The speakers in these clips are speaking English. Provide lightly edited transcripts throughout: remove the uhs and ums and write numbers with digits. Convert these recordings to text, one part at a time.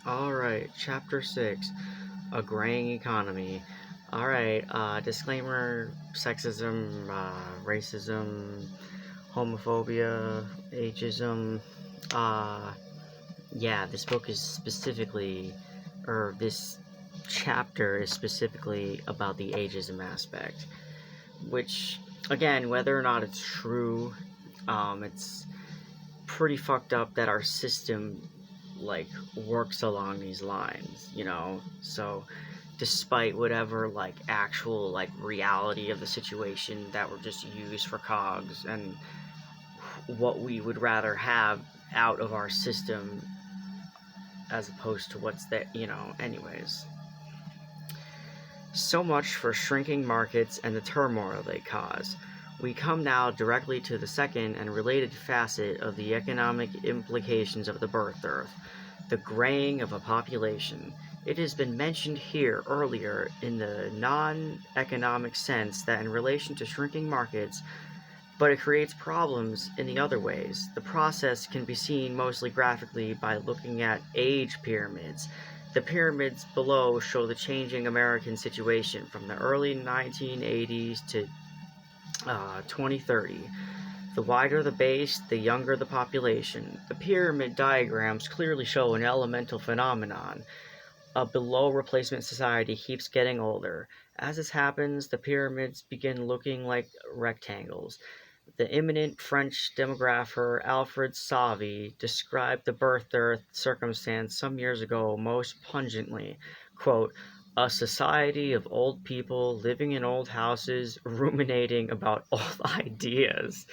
Alright, Chapter 6, A Graying Economy. Alright, disclaimer, sexism, racism, homophobia, ageism. Uh, yeah, this book is specifically, or this chapter is specifically about the ageism aspect. Which, again, whether or not it's true, it's pretty fucked up that our system like works along these lines, so despite whatever like actual like reality of the situation that were just used for cogs and what we would rather have out of our system as opposed to what's there, anyways. So much for shrinking markets and the turmoil they cause. We come now directly to the second and related facet of the economic implications of the birth dearth, the graying of a population. It has been mentioned here earlier in the non-economic sense that in relation to shrinking markets, but it creates problems in the other ways. The process can be seen mostly graphically by looking at age pyramids. The pyramids below show the changing American situation from the early 1980s to 2030. The wider the base, the younger the population. The pyramid diagrams clearly show an elemental phenomenon. A below replacement society keeps getting older. As this happens, the pyramids begin looking like rectangles. The eminent French demographer Alfred Sauvy described the birth dearth circumstance some years ago most pungently. Quote, a society of old people living in old houses, ruminating about old ideas.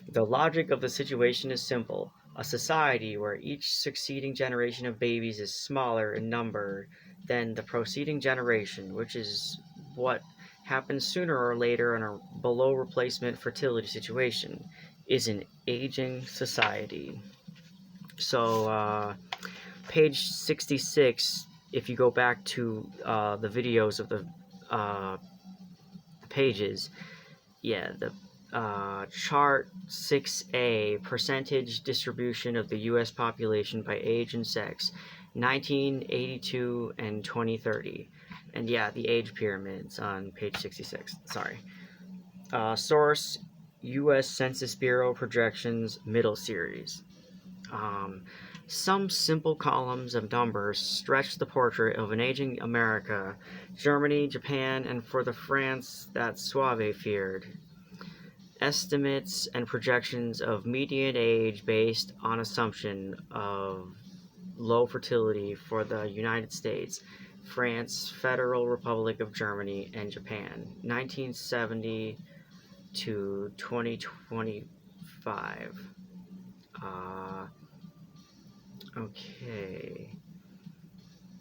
The logic of the situation is simple. A society where each succeeding generation of babies is smaller in number than the preceding generation, which is what happens sooner or later in a below replacement fertility situation, is an aging society. So, page 66, if you go back to the videos of the pages, yeah, the chart 6A, percentage distribution of the U.S. population by age and sex, 1982 and 2030. And yeah, the age pyramids on page 66. Sorry. Source, U.S. Census Bureau projections, middle series. Some simple columns of numbers stretch the portrait of an aging America, Germany, Japan, and for the France that Suave feared. Estimates and projections of median age based on assumption of low fertility for the United States, France, Federal Republic of Germany, and Japan, 1970 to 2025. Okay.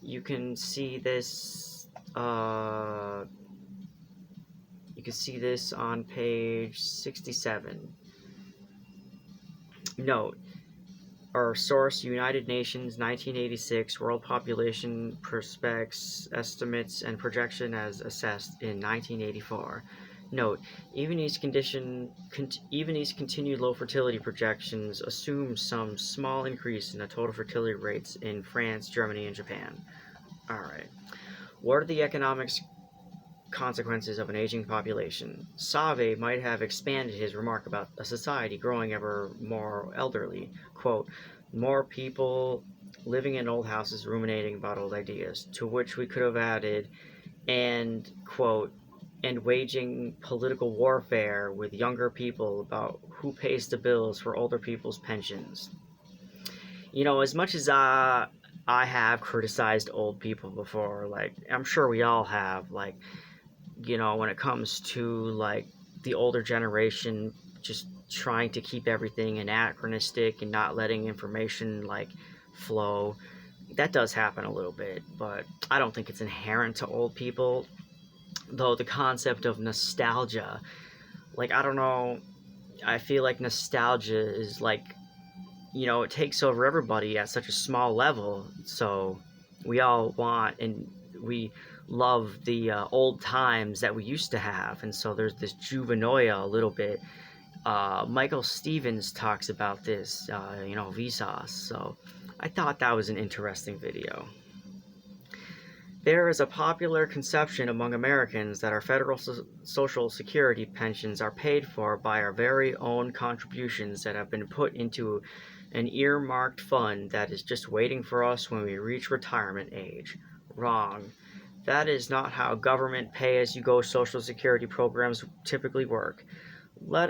You can see this, on page 67. Note, our source, United Nations 1986, World Population Prospects, Estimates, and Projection as assessed in 1984. Note, even these continued low fertility projections assume some small increase in the total fertility rates in France, Germany, and Japan. Alright. What are the economics consequences of an aging population? Save might have expanded his remark about a society growing ever more elderly. Quote, more people living in old houses ruminating about old ideas, to which we could have added, and, quote, and waging political warfare with younger people about who pays the bills for older people's pensions. As much as I have criticized old people before, like, I'm sure we all have, like, when it comes to, like, the older generation just trying to keep everything anachronistic and not letting information, like, flow. That does happen a little bit, but I don't think it's inherent to old people. Though the concept of nostalgia, like, I don't know, I feel like nostalgia is, like, it takes over everybody at such a small level, so we all want and we love the old times that we used to have, and so there's this juvenoia a little bit. Michael Stevens talks about this, Vsauce, so I thought that was an interesting video. There is a popular conception among Americans that our federal Social Security pensions are paid for by our very own contributions that have been put into an earmarked fund that is just waiting for us when we reach retirement age. Wrong. That is not how government pay-as-you-go Social Security programs typically work. Let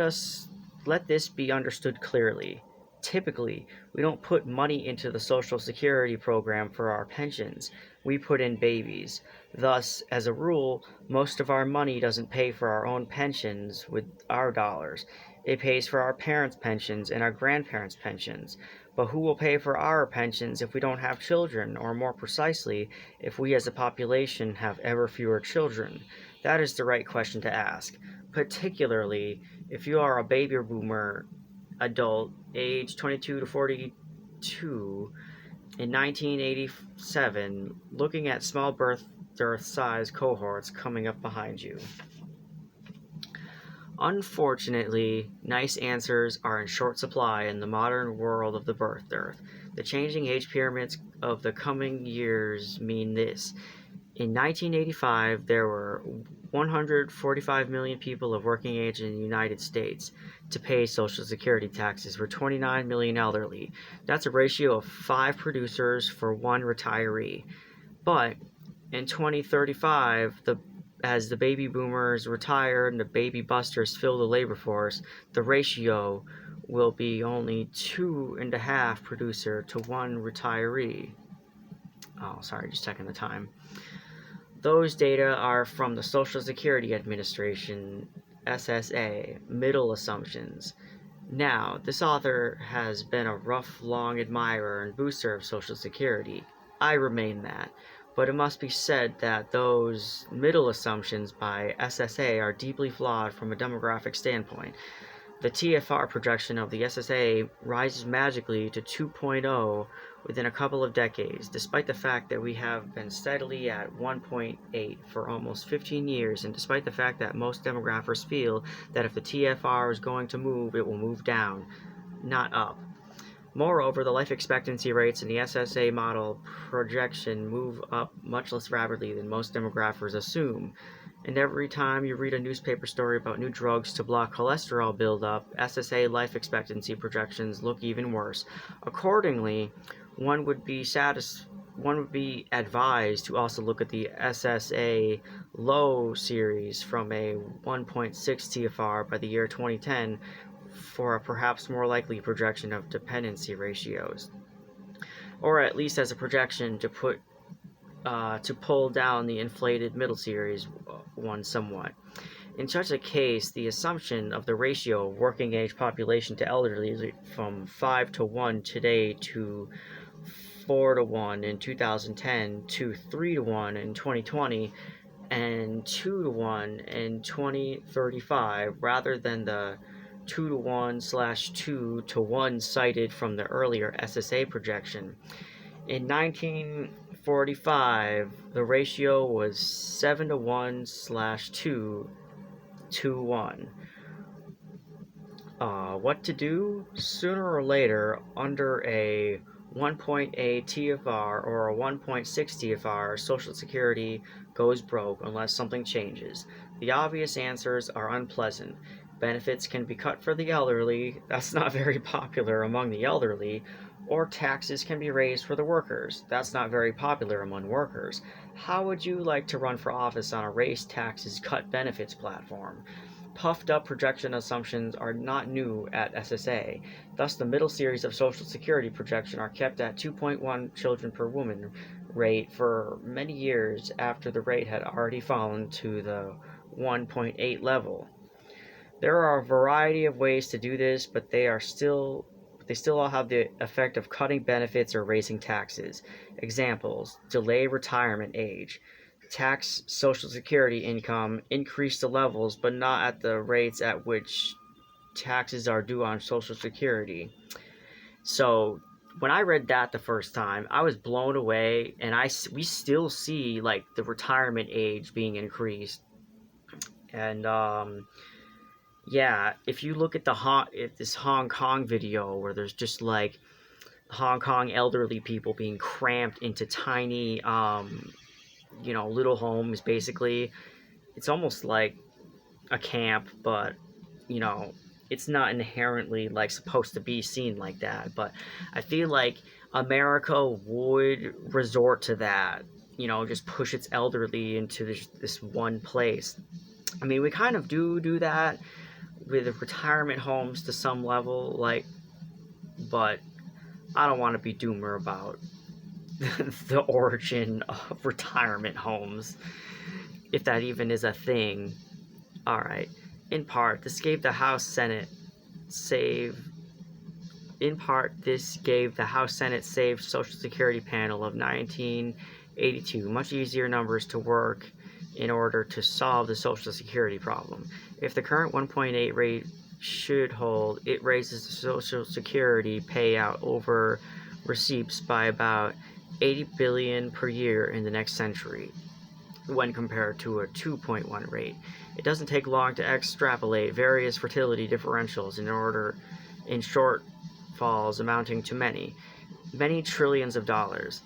this be understood clearly. Typically, we don't put money into the Social Security program for our pensions. We put in babies. Thus, as a rule, most of our money doesn't pay for our own pensions with our dollars. It pays for our parents' pensions and our grandparents' pensions. But who will pay for our pensions if we don't have children, or more precisely, if we as a population have ever fewer children? That is the right question to ask, particularly if you are a baby boomer adult age 22 to 42 in 1987, looking at small Dearth size cohorts coming up behind you. Unfortunately, nice answers are in short supply in the modern world of the birth dearth. The changing age pyramids of the coming years mean this. In 1985, there were 145 million people of working age in the United States. To pay Social Security taxes were 29 million elderly. That's a ratio of 5 producers for 1 retiree. But in 2035, as the baby boomers retire and the baby busters fill the labor force, the ratio will be only 2.5 producer to 1 retiree. Oh, sorry, just checking the time. Those data are from the Social Security Administration, SSA, middle assumptions. Now, this author has been a rough, long admirer and booster of Social Security. I remain that. But it must be said that those middle assumptions by SSA are deeply flawed from a demographic standpoint. The TFR projection of the SSA rises magically to 2.0 within a couple of decades, despite the fact that we have been steadily at 1.8 for almost 15 years, and despite the fact that most demographers feel that if the TFR is going to move, it will move down, not up. Moreover, the life expectancy rates in the SSA model projection move up much less rapidly than most demographers assume. And every time you read a newspaper story about new drugs to block cholesterol buildup, SSA life expectancy projections look even worse. Accordingly, one would be advised to also look at the SSA low series from a 1.6 TFR by the year 2010 for a perhaps more likely projection of dependency ratios, or at least as a projection to pull down the inflated middle series one somewhat. In such a case, the assumption of the ratio of working age population to elderly from 5 to 1 today to 4 to 1 in 2010 to 3 to 1 in 2020 and 2 to 1 in 2035 rather than the 2 to 1/2 to 1 cited from the earlier SSA projection. In 1945, the ratio was 7 to 1/2 to 1. What to do? Sooner or later, under a 1.8 TFR or a 1.6 TFR, Social Security goes broke unless something changes. The obvious answers are unpleasant. Benefits can be cut for the elderly, that's not very popular among the elderly, or taxes can be raised for the workers, that's not very popular among workers. How would you like to run for office on a raise taxes, cut benefits platform? Puffed up projection assumptions are not new at SSA. Thus, the middle series of Social Security projection are kept at 2.1 children per woman rate for many years after the rate had already fallen to the 1.8 level. There are a variety of ways to do this, but they still all have the effect of cutting benefits or raising taxes. Examples: delay retirement age. Tax Social Security income, increase the levels, but not at the rates at which taxes are due on Social Security. So when I read that the first time, I was blown away, and we still see like the retirement age being increased, and yeah, if you look at this Hong Kong video where there's just like Hong Kong elderly people being cramped into tiny, little homes, basically. It's almost like a camp, but, you know, it's not inherently, like, supposed to be seen like that. But I feel like America would resort to that, just push its elderly into this one place. I mean, we kind of do that with retirement homes to some level, like, but I don't want to be doomer about the origin of retirement homes, if that even is a thing. Alright. In part, this gave the House Senate saved Social Security panel of 1982 much easier numbers to work in order to solve the Social Security problem. If the current 1.8 rate should hold, it raises the Social Security payout over receipts by about $80 billion per year in the next century, when compared to a 2.1 rate. It doesn't take long to extrapolate various fertility differentials in shortfalls amounting to many trillions of dollars.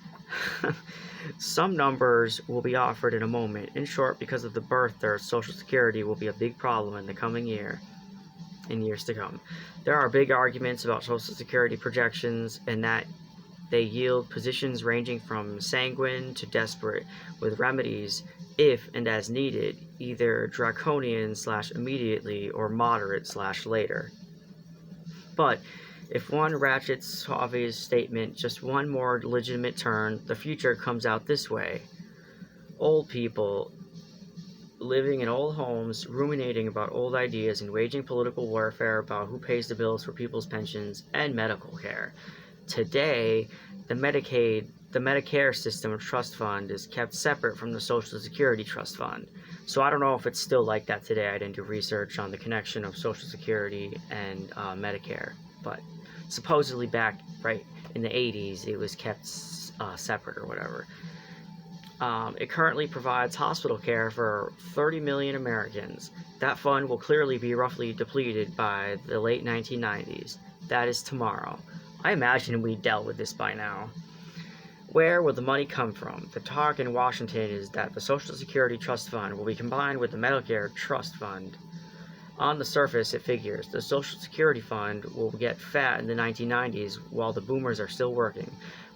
Some numbers will be offered in a moment. In short, because of the birth dearth, Social Security will be a big problem in the coming year, in years to come. There are big arguments about Social Security projections, and that they yield positions ranging from sanguine to desperate, with remedies, if and as needed, either draconian/immediately or moderate/later. But if one ratchets Suave's statement just one more legitimate turn, the future comes out this way. Old people living in old homes, ruminating about old ideas and waging political warfare about who pays the bills for people's pensions and medical care. Today, the Medicare system of trust fund is kept separate from the Social Security trust fund. So I don't know if it's still like that today. I didn't do research on the connection of Social Security and Medicare, but supposedly back right in the 80s, it was kept separate or whatever. It currently provides hospital care for 30 million Americans. That fund will clearly be roughly depleted by the late 1990s. That is tomorrow. I imagine we dealt with this by now. Where will the money come from? The talk in Washington is that the Social Security Trust Fund will be combined with the Medicare Trust Fund. On the surface, it figures the Social Security Fund will get fat in the 1990s while the boomers are still working.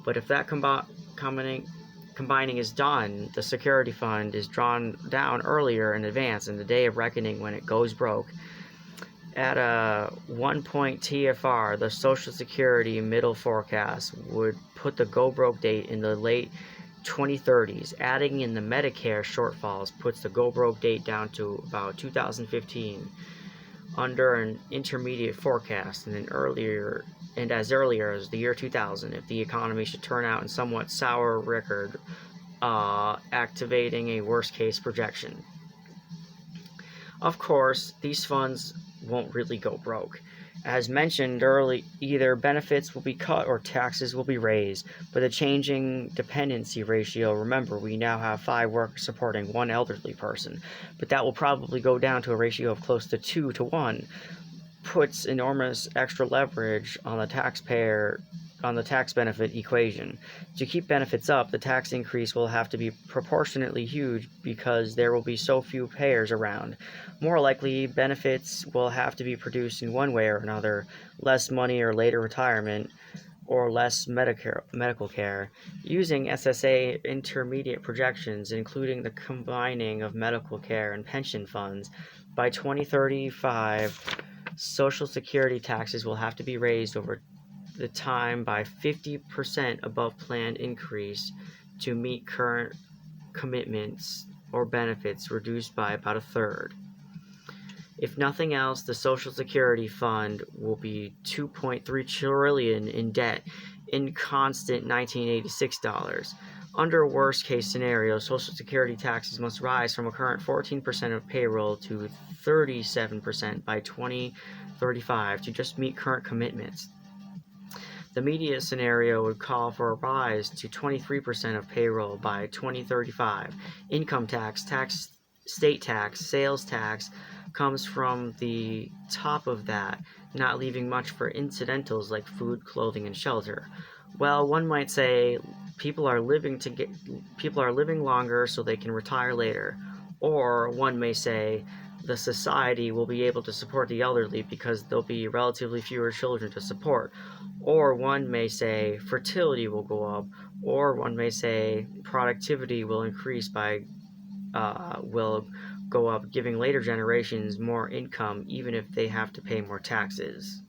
But if that combining is done, the Security Fund is drawn down earlier in advance in the day of reckoning when it goes broke. At a 1 point TFR, the Social Security middle forecast would put the go broke date in the late 2030s. Adding in the Medicare shortfalls puts the go broke date down to about 2015 under an intermediate forecast, and as earlier as the year 2000 if the economy should turn out in somewhat sour record, activating a worst case projection. Of course, these funds won't really go broke. As mentioned early, either benefits will be cut or taxes will be raised, but the changing dependency ratio, remember, we now have 5 workers supporting 1 elderly person, but that will probably go down to a ratio of close to 2 to 1, puts enormous extra leverage on the taxpayer on the tax benefit equation. To keep benefits up, the tax increase will have to be proportionately huge because there will be so few payers around. More likely, benefits will have to be produced in one way or another: less money or later retirement, or less medical care. Using SSA intermediate projections, including the combining of medical care and pension funds, by 2035, Social Security taxes will have to be raised over the time by 50% above planned increase to meet current commitments, or benefits reduced by about a third. If nothing else, the Social Security Fund will be $2.3 trillion in debt in constant 1986 dollars. Under a worst-case scenario, Social Security taxes must rise from a current 14% of payroll to 37% by 2035 to just meet current commitments. The immediate scenario would call for a rise to 23% of payroll by 2035. Income tax, state tax, sales tax comes from the top of that, not leaving much for incidentals like food, clothing, and shelter. Well, one might say people are living to get people are living longer so they can retire later. Or one may say the society will be able to support the elderly because there'll be relatively fewer children to support. Or one may say fertility will go up, or one may say productivity will increase by will go up, giving later generations more income even if they have to pay more taxes.